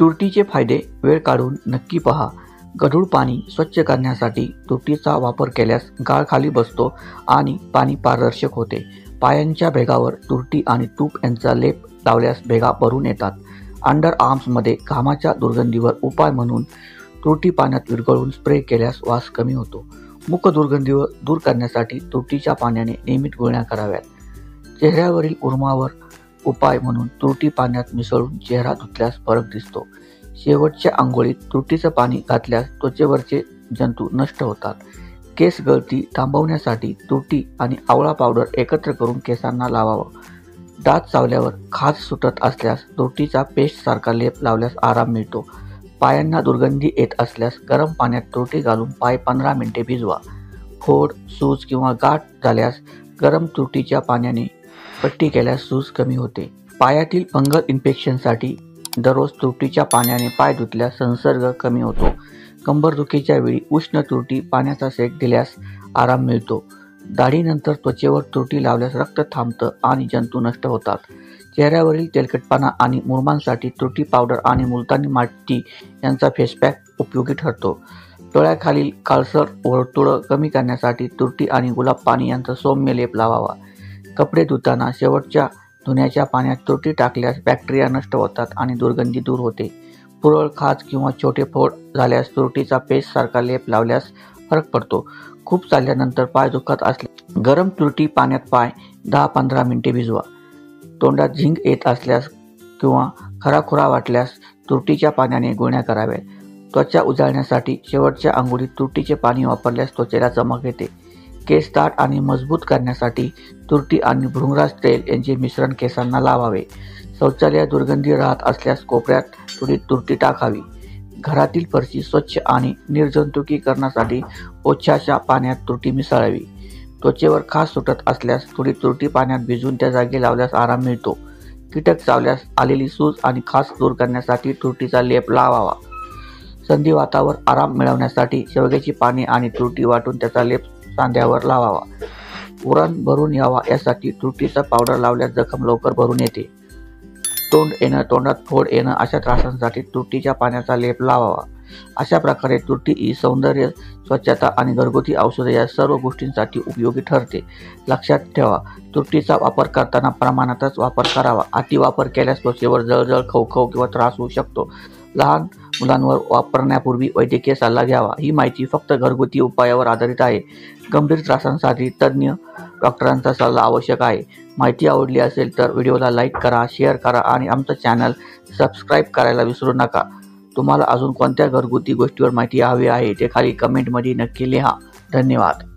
तुरटीचे फायदे वेळ काढून नक्की पहा. गढूळ पाणी स्वच्छ करण्यासाठी तुरटीचा वापर केल्यास गाळ खाली बसतो आणि पाणी पारदर्शक होते. पायांच्या भेगावर तुरटी आणि तूप यांचा लेप लावल्यास भेगा भरून येतात. अंडर आर्म्समध्ये घामाच्या दुर्गंधीवर उपाय म्हणून तुरटी पाण्यात विरघळून स्प्रे केल्यास वास कमी होतो. मुख दुर्गंधी दूर करण्यासाठी तुरटीच्या पाण्याने नियमित गुळण्या कराव्यात. चेहऱ्यावरील उर्मावर उपाय म्हणून तुरटी पाण्यात मिसळून चेहरा धुतल्यास फरक दिसतो. शेवटच्या अंघोळीत तुरटीचं पाणी घातल्यास त्वचेवरचे जंतू नष्ट होतात. केस गळती थांबवण्यासाठी तुरटी आणि आवळा पावडर एकत्र करून केसांना लावावं. दात चावल्यावर खाज सुटत असल्यास तुरटीचा पेस्ट सारखा लेप लावल्यास आराम मिळतो. पायांना दुर्गंधी येत असल्यास गरम पाण्यात तुरटी घालून पाय 15 मिनिटे भिजवा. फोड, सूज किंवा गाठ झाल्यास गरम तुरटीच्या पाण्याने पट्टी केल्यास सूज कमी होते. पायातील फंगल इन्फेक्शनसाठी दररोज तुरटीच्या पाण्याने पाय धुतल्यास संसर्ग कमी होतो. कंबरदुखीच्या वेळी उष्ण तुरटी पाण्याचा शेक दिल्यास आराम मिळतो. दाढीनंतर त्वचेवर तुरटी लावल्यास रक्त थांबतं आणि जंतू नष्ट होतात. चेहऱ्यावरील तेलकटपणा आणि मुरमांसाठी तुरटी पावडर आणि मुलतानी माती यांचा फेसपॅक उपयोगी ठरतो. डोळ्याखालील काळसर वर्तुळं कमी करण्यासाठी तुरटी आणि गुलाब पाणी यांचा सौम्य लेप लावावा. कपडे धुताना शेवटच्या धुण्याच्या पाण्यात तुरटी टाकल्यास बॅक्टेरिया नष्ट होतात आणि दुर्गंधी दूर होते. पुरळ, खाज किंवा छोटे फोड झाल्यास तुरटीचा पेस्ट सारखा लेप लावल्यास फरक पडतो. खूप चालल्यानंतर पाय दुखत असल्यास गरम तुरटी पाण्यात पाय 10-15 मिनिटे भिजवा. तोंडात झिंग येत असल्यास किंवा खराखुरा वाटल्यास तुरटीच्या पाण्याने गुळण्या कराव्या. त्वचा उजळण्यासाठी शेवटच्या अंघोळीत तुरटीचे पाणी वापरल्यास त्वचेला चमक येते. केस दाट आणि मजबूत करण्यासाठी तुरटी आणि भृंगराज तेल यांचे मिश्रण केसांना लावावे. शौचालयात दुर्गंधी राहत असल्यास कोपऱ्यात थोडी तुरटी टाकावी. घरातील फरशी स्वच्छ आणि निर्जंतुकीकरणासाठी ओछ्याच्या पाण्यात तुरटी मिसळावी. त्वचेवर खाज सुटत असल्यास थोडी तुरटी पाण्यात भिजवून त्या जागी लावल्यास आराम मिळतो. कीटक चावल्यास आलेली सूज आणि खाज दूर करण्यासाठी तुरटीचा लेप लावावा. संधिवातावर आराम मिळवण्यासाठी शेवग्याची पाने आणि तुरटी वाटून त्याचा लेप सांध्यावर लावावा. उरण भरून यावा यासाठी तुरटीचा पावडर लावल्यास जखम लवकर भरून येते. तोंड येणं, तोंडात फोड येणं अशा त्रासांसाठी तुरटीच्या पाण्याचा लेप लावावा. अशा प्रकारे तुरटी ही सौंदर्य, स्वच्छता आणि घरगुती औषधं या सर्व गोष्टींसाठी उपयोगी ठरते. लक्षात ठेवा, तुरटीचा वापर करताना प्रमाणातच वापर करावा. अति वापर केल्यास त्वचेवर जळजळ, खवखव किंवा त्रास होऊ शकतो. लहान मुलांवर वापरण्यापूर्वी वैद्यकीय सल्ला घ्यावा. ही माहिती फक्त घरगुती उपायावर आधारित आहे. गंभीर त्रासांसाठी तज्ज्ञ डॉक्टरांचा सल्ला आवश्यक आहे. माहिती आवडली असेल तर व्हिडिओला लाईक करा, शेअर करा आणि आमचं चॅनल सबस्क्राईब करायला विसरू नका. तुम्हाला अजून कोणत्या घरगुती गोष्टीवर माहिती हवी आहे ते खाली कमेंटमध्ये नक्की लिहा. धन्यवाद.